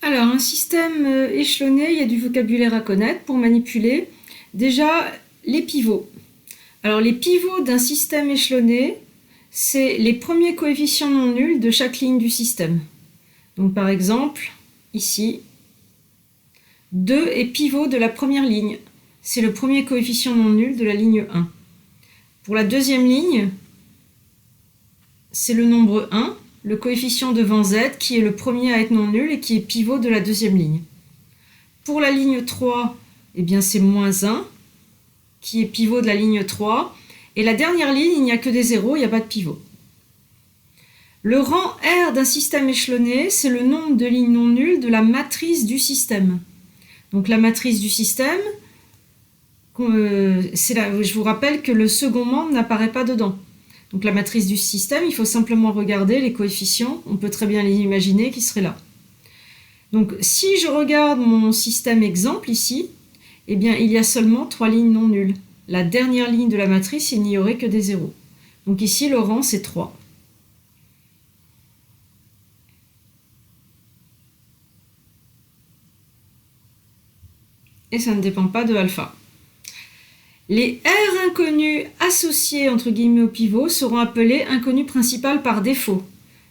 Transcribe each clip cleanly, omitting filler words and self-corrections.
Alors, un système échelonné, il y a du vocabulaire à connaître pour manipuler. Déjà, les pivots. Alors, les pivots d'un système échelonné, c'est les premiers coefficients non nuls de chaque ligne du système. Donc, par exemple, ici, 2 est pivot de la première ligne. C'est le premier coefficient non nul de la ligne 1. Pour la deuxième ligne, c'est le nombre 1, le coefficient devant z, qui est le premier à être non nul et qui est pivot de la deuxième ligne. Pour la ligne 3, eh bien c'est moins 1, qui est pivot de la ligne 3. Et la dernière ligne, il n'y a que des zéros, il n'y a pas de pivot. Le rang R d'un système échelonné, c'est le nombre de lignes non nulles de la matrice du système. Donc la matrice du système, je vous rappelle que le second membre n'apparaît pas dedans. Donc la matrice du système, il faut simplement regarder les coefficients, on peut très bien les imaginer qui seraient là. Donc si je regarde mon système exemple ici, eh bien il y a seulement 3 lignes non nulles. La dernière ligne de la matrice, il n'y aurait que des zéros. Donc ici le rang c'est 3. Et ça ne dépend pas de alpha. Les R inconnus associés entre guillemets au pivot seront appelés inconnus principal par défaut.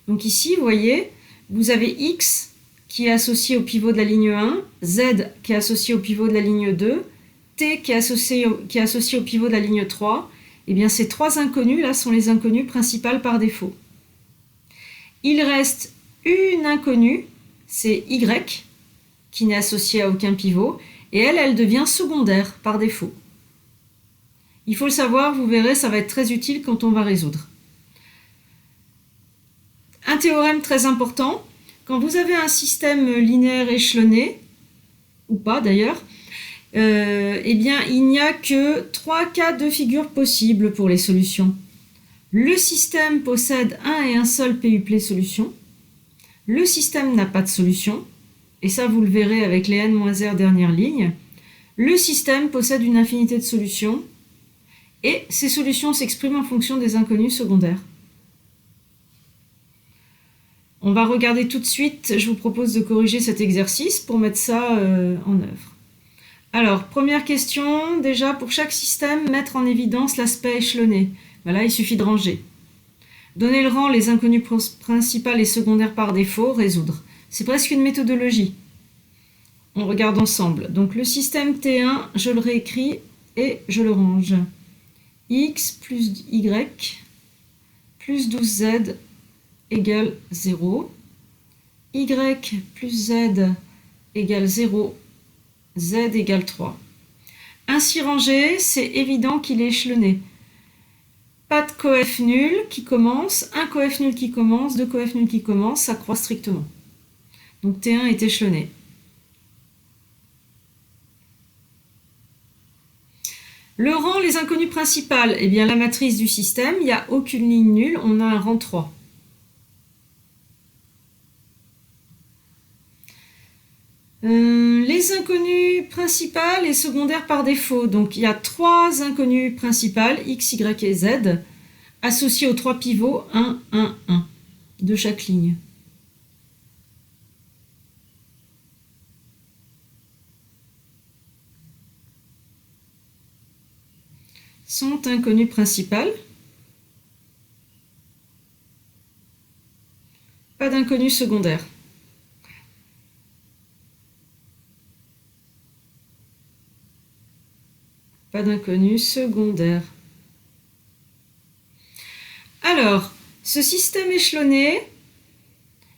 Donc ici, vous voyez, vous avez X qui est associé au pivot de la ligne 1, Z qui est associé au pivot de la ligne 2, T qui est associé au pivot de la ligne 3. Et bien ces trois inconnus là sont les inconnus principales par défaut. Il reste une inconnue, c'est Y, qui n'est associée à aucun pivot, et elle devient secondaire par défaut. Il faut le savoir, vous verrez, ça va être très utile quand on va résoudre. Un théorème très important, quand vous avez un système linéaire échelonné, ou pas d'ailleurs, eh bien, il n'y a que 3 cas de figure possibles pour les solutions. Le système possède un et un seul PUP solution. Le système n'a pas de solution, et ça vous le verrez avec les n-r dernières lignes. Le système possède une infinité de solutions, et ces solutions s'expriment en fonction des inconnus secondaires. On va regarder tout de suite, je vous propose de corriger cet exercice pour mettre ça en œuvre. Alors, première question, déjà pour chaque système, mettre en évidence l'aspect échelonné. Voilà, il suffit de ranger. Donner le rang, les inconnus principales et secondaires par défaut, résoudre. C'est presque une méthodologie. On regarde ensemble. Donc le système T1, je le réécris et je le range. X plus Y plus 12Z égale 0. Y plus Z égale 0. Z égale 3. Ainsi rangé, c'est évident qu'il est échelonné. Pas de coef nul qui commence, un coef nul qui commence, deux coef nuls qui commencent, ça croît strictement. Donc T1 est échelonné. Le rang, les inconnus principales, eh bien la matrice du système, il n'y a aucune ligne nulle, on a un rang 3. Les inconnus principales et secondaires par défaut, donc il y a 3 inconnus principales, x, y et z, associés aux 3 pivots 1, 1, 1 de chaque ligne. Sont inconnues principales. Pas d'inconnu secondaire. Pas d'inconnu secondaire. Alors, ce système échelonné,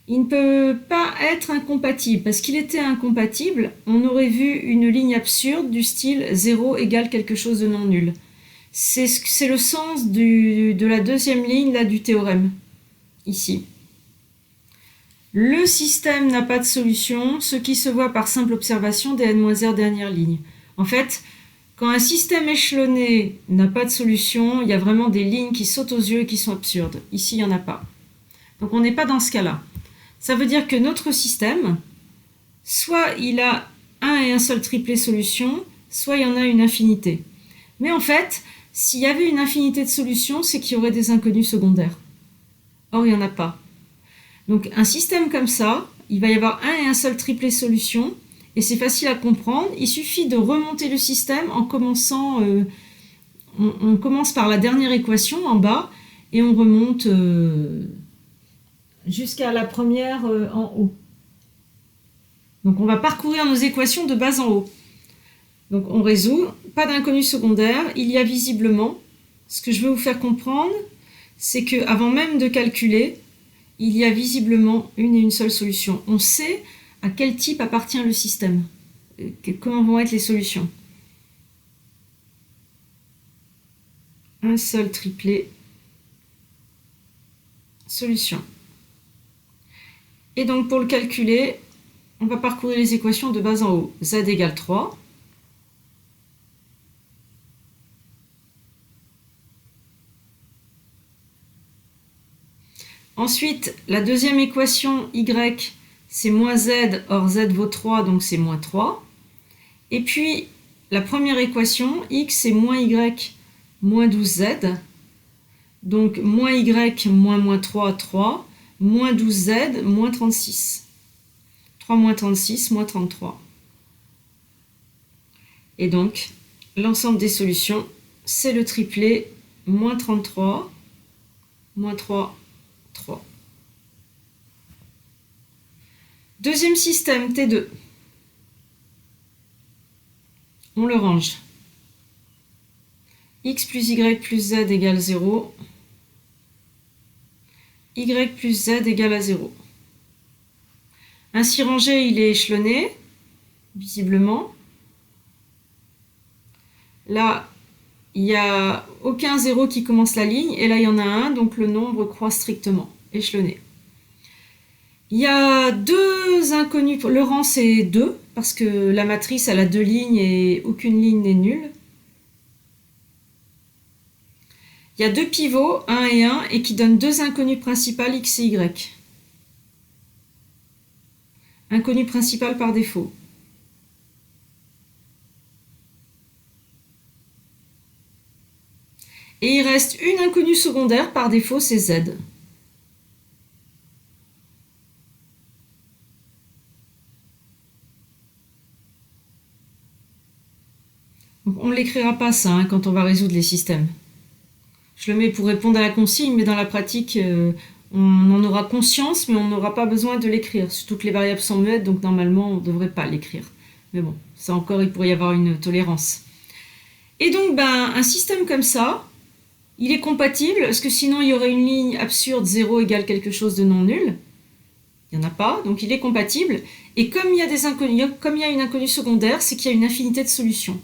il ne peut pas être incompatible. Parce qu'il était incompatible, on aurait vu une ligne absurde du style 0 égale quelque chose de non nul. C'est le sens de la deuxième ligne là, du théorème, ici. Le système n'a pas de solution, ce qui se voit par simple observation des n-r dernières lignes. En fait, quand un système échelonné n'a pas de solution, il y a vraiment des lignes qui sautent aux yeux et qui sont absurdes. Ici, il n'y en a pas. Donc on n'est pas dans ce cas-là. Ça veut dire que notre système, soit il a un et un seul triplet solution, soit il y en a une infinité. Mais en fait, s'il y avait une infinité de solutions, c'est qu'il y aurait des inconnus secondaires. Or, il n'y en a pas. Donc un système comme ça, il va y avoir un et un seul triplet solution, et c'est facile à comprendre. Il suffit de remonter le système en commençant, on commence par la dernière équation en bas, et on remonte jusqu'à la première en haut. Donc on va parcourir nos équations de bas en haut. Donc on résout, pas d'inconnu secondaire, il y a visiblement, ce que je veux vous faire comprendre, c'est qu'avant même de calculer, il y a visiblement une et une seule solution. On sait à quel type appartient le système, comment vont être les solutions. Un seul triplet, solution. Et donc pour le calculer, on va parcourir les équations de bas en haut. Z égale 3. Ensuite, la deuxième équation, y, c'est moins z, or z vaut 3, donc c'est moins 3. Et puis, la première équation, x, c'est moins y, moins 12z. Donc, moins y, moins 3, 3. Moins 12z, moins 36. 3 moins 36, moins 33. Et donc, l'ensemble des solutions, c'est le triplet moins 33, moins 3, 3. Deuxième système, T2. On le range. X plus Y plus Z égale 0. Y plus Z égale à 0. Ainsi rangé, il est échelonné, visiblement. Là, il n'y a aucun 0 qui commence la ligne, et là, il y en a un, donc le nombre croît strictement, échelonné. Il y a deux inconnus, le rang c'est 2, parce que la matrice elle a deux lignes et aucune ligne n'est nulle. Il y a deux pivots, 1 et 1, et qui donnent deux inconnues principales, x et y. Inconnu principal par défaut. Et il reste une inconnue secondaire par défaut, c'est z. Donc on ne l'écrira pas ça quand on va résoudre les systèmes. Je le mets pour répondre à la consigne, mais dans la pratique, on en aura conscience, mais on n'aura pas besoin de l'écrire. Surtout que les variables sont muettes, donc normalement, on ne devrait pas l'écrire. Mais bon, ça encore, il pourrait y avoir une tolérance. Et donc, un système comme ça, il est compatible, parce que sinon, il y aurait une ligne absurde, 0 égale quelque chose de non nul. Il n'y en a pas, donc il est compatible. Et comme il y a des inconnus, comme il y a une inconnue secondaire, c'est qu'il y a une infinité de solutions.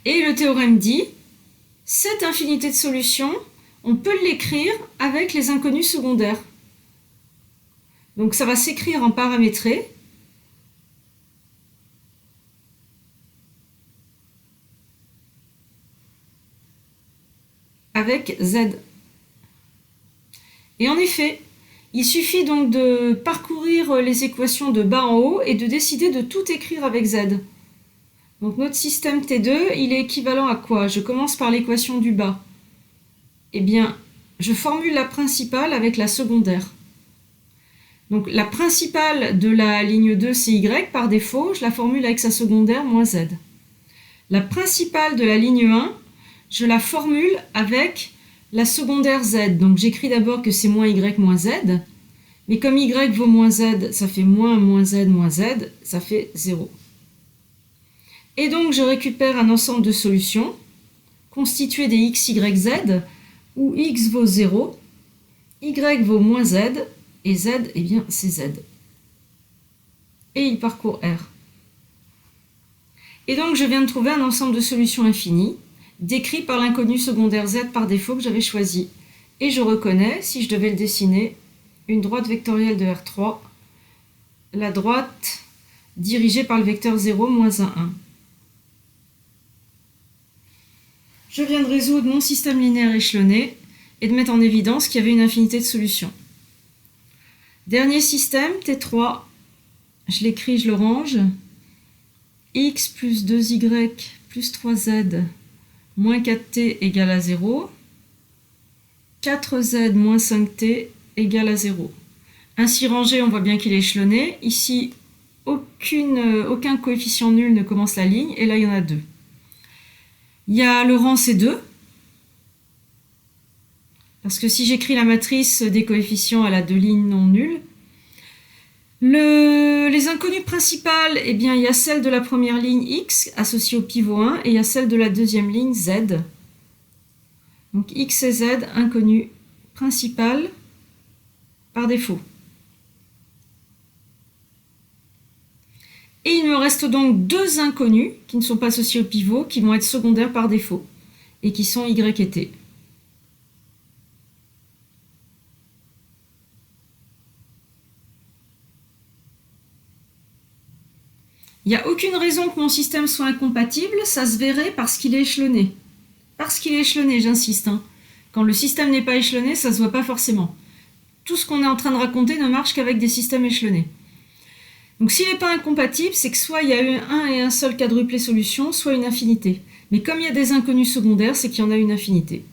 Et le théorème dit, cette infinité de solutions, on peut l'écrire avec les inconnus secondaires. Donc ça va s'écrire en paramétré. Avec z. Et en effet, il suffit donc de parcourir les équations de bas en haut et de décider de tout écrire avec z. Donc notre système T2, il est équivalent à quoi? Je commence par l'équation du bas. Eh bien, je formule la principale avec la secondaire. Donc la principale de la ligne 2, c'est y par défaut, je la formule avec sa secondaire moins z. La principale de la ligne 1, je la formule avec la secondaire z. Donc j'écris d'abord que c'est moins y moins z, mais comme y vaut moins z, ça fait moins z, ça fait 0. Et donc je récupère un ensemble de solutions constitué des x, y, z, où x vaut 0, y vaut moins z, et z, eh bien, c'est z. Et il parcourt R. Et donc je viens de trouver un ensemble de solutions infinies, décrit par l'inconnu secondaire z par défaut que j'avais choisi. Et je reconnais, si je devais le dessiner, une droite vectorielle de R3, la droite dirigée par le vecteur 0, moins 1, 1. Je viens de résoudre mon système linéaire échelonné et de mettre en évidence qu'il y avait une infinité de solutions. Dernier système, T3, je l'écris, je le range. X plus 2y plus 3z moins 4t égale à 0. 4z moins 5t égale à 0. Ainsi rangé, on voit bien qu'il est échelonné. Ici, aucun coefficient nul ne commence la ligne, et là, il y en a 2. Il y a le rang, c'est 2. Parce que si j'écris la matrice des coefficients, elle a 2 lignes non nulles. Les inconnues principales, eh bien, il y a celle de la première ligne x associée au pivot 1 et il y a celle de la deuxième ligne z. Donc x et z, inconnues principales par défaut. Et il me reste donc 2 inconnus qui ne sont pas associés au pivot, qui vont être secondaires par défaut, et qui sont y et t. Il n'y a aucune raison que mon système soit incompatible, ça se verrait parce qu'il est échelonné. Parce qu'il est échelonné, j'insiste. Quand le système n'est pas échelonné, ça ne se voit pas forcément. Tout ce qu'on est en train de raconter ne marche qu'avec des systèmes échelonnés. Donc s'il n'est pas incompatible, c'est que soit il y a eu un et un seul quadruplé solution, soit une infinité. Mais comme il y a des inconnus secondaires, c'est qu'il y en a une infinité.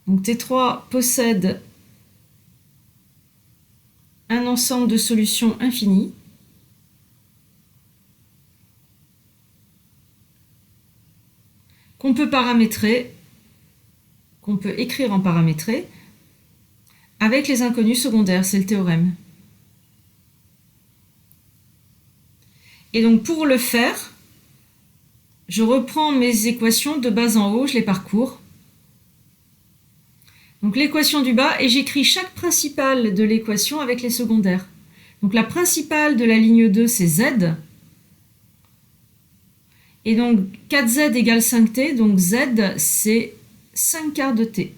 Donc T3 possède un ensemble de solutions infinies. Qu'on peut paramétrer, qu'on peut écrire en paramétré, avec les inconnus secondaires, c'est le théorème. Et donc pour le faire, je reprends mes équations de bas en haut, je les parcours. Donc l'équation du bas, et j'écris chaque principale de l'équation avec les secondaires. Donc la principale de la ligne 2, c'est z. Et donc 4z égale 5t, donc z c'est 5 quarts de t.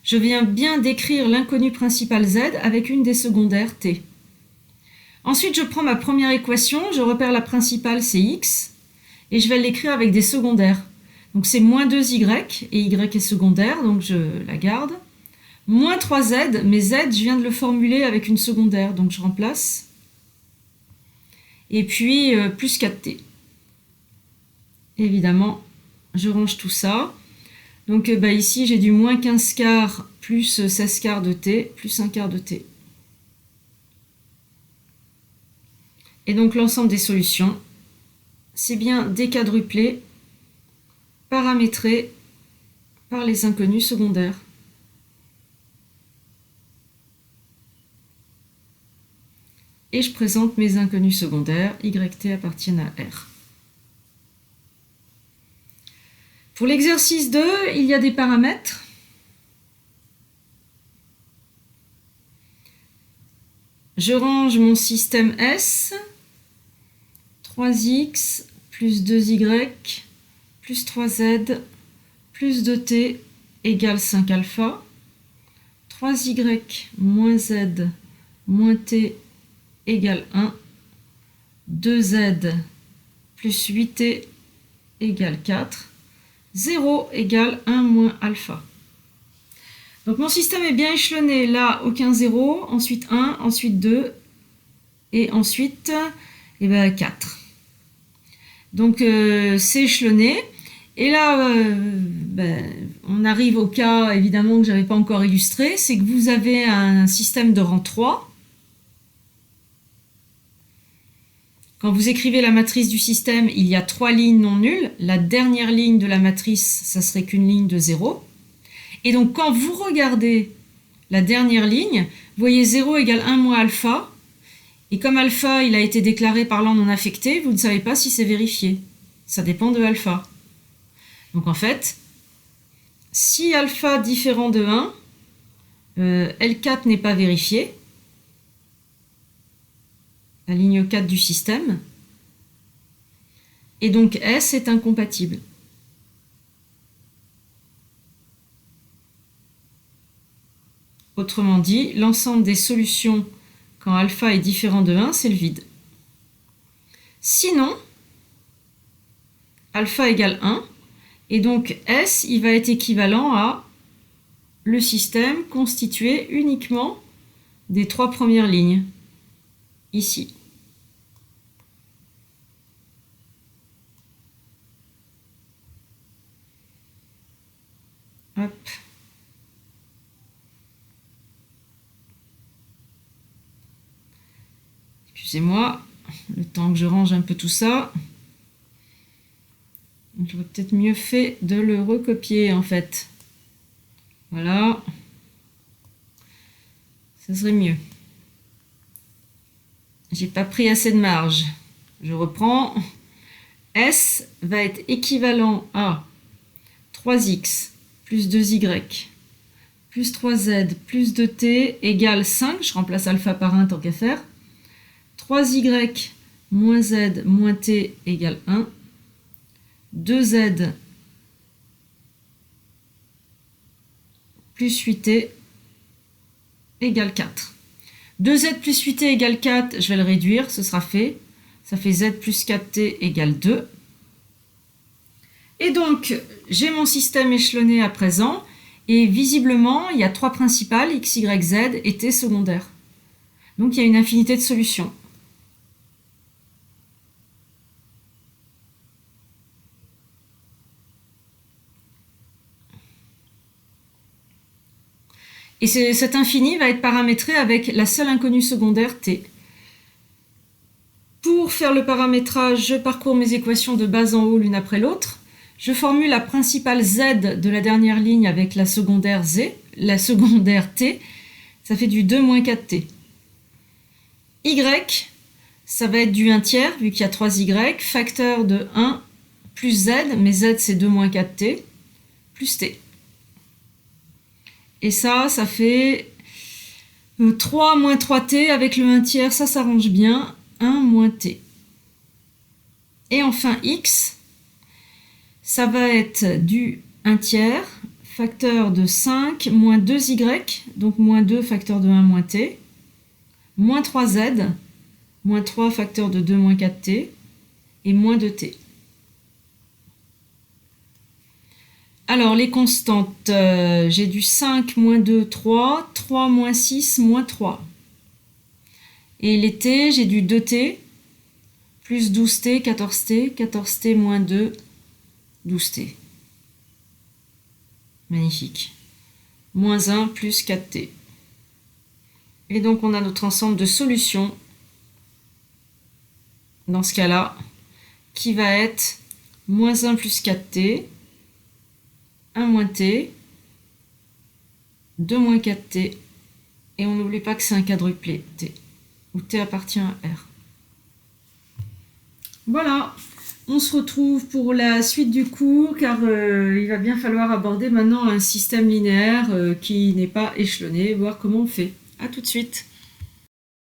Je viens bien décrire l'inconnu principal z avec une des secondaires t. Ensuite je prends ma première équation, je repère la principale c'est x, et je vais l'écrire avec des secondaires. Donc c'est moins 2y, et y est secondaire, donc je la garde. Moins 3z, mais z je viens de le formuler avec une secondaire, donc je remplace. Et puis plus 4t. Évidemment, je range tout ça. Donc ici, j'ai du moins 15 quarts plus 16 quarts de t, plus 1 quart de t. Et donc l'ensemble des solutions, c'est bien déquadruplé, paramétré par les inconnus secondaires. Et je présente mes inconnus secondaires, yt appartiennent à R. Pour l'exercice 2, il y a des paramètres. Je range mon système S, 3x plus 2y plus 3z plus 2t égale 5 alpha, 3y moins z moins t égale 1, 2z plus 8t égale 4, 0 égale 1 moins alpha. Donc mon système est bien échelonné, là aucun 0, ensuite 1, ensuite 2, et ensuite 4. Donc c'est échelonné, et là on arrive au cas évidemment que je n'avais pas encore illustré, c'est que vous avez un système de rang 3. Quand vous écrivez la matrice du système, il y a 3 lignes non nulles. La dernière ligne de la matrice, ça serait qu'une ligne de 0. Et donc, quand vous regardez la dernière ligne, vous voyez 0 égale 1 moins alpha. Et comme alpha, il a été déclaré parlant non affecté, vous ne savez pas si c'est vérifié. Ça dépend de alpha. Donc, en fait, si alpha différent de 1, L4 n'est pas vérifié, la ligne 4 du système, et donc S est incompatible. Autrement dit, l'ensemble des solutions quand alpha est différent de 1, c'est le vide. Sinon, alpha égale 1, et donc S, il va être équivalent à le système constitué uniquement des 3 premières lignes, ici. Hop. Excusez-moi, le temps que je range un peu tout ça. J'aurais peut-être mieux fait de le recopier en fait. Voilà. Ça serait mieux. J'ai pas pris assez de marge. Je reprends. S va être équivalent à 3x plus 2y plus 3z plus 2t égale 5. Je remplace alpha par 1 tant qu'à faire. 3y moins z moins t égale 1. 2z plus 8t égale 4. 2z plus 8t égale 4, je vais le réduire, ce sera fait. Ça fait z plus 4t égale 2. Et donc, j'ai mon système échelonné à présent. Et visiblement, il y a 3 principales, x, y, z et t secondaires. Donc, il y a une infinité de solutions. Et cet infini va être paramétré avec la seule inconnue secondaire t. Pour faire le paramétrage, je parcours mes équations de bas en haut l'une après l'autre. Je formule la principale z de la dernière ligne avec la secondaire z, la secondaire t. Ça fait du 2 moins 4t. Y, ça va être du 1 tiers, vu qu'il y a 3y, facteur de 1 plus z, mais z c'est 2 moins 4t, plus t. Et ça fait 3 moins 3t avec le 1 tiers, ça s'arrange bien, 1 moins t. Et enfin x, ça va être du 1 tiers, facteur de 5 moins 2y, donc moins 2 facteur de 1 moins t, moins 3z, moins 3 facteur de 2 moins 4t, et moins 2t. Alors, les constantes, j'ai du 5, moins 2, 3, 3, moins 6, moins 3. Et les t, j'ai du 2t, plus 12t, 14t, 14t moins 2, 12t. Magnifique. Moins 1 plus 4t. Et donc, on a notre ensemble de solutions, dans ce cas-là, qui va être moins 1 plus 4t, 1 moins t, 2 moins 4t, et on n'oublie pas que c'est un quadruplé t, où t appartient à R. Voilà, on se retrouve pour la suite du cours, car il va bien falloir aborder maintenant un système linéaire qui n'est pas échelonné, voir comment on fait. À tout de suite.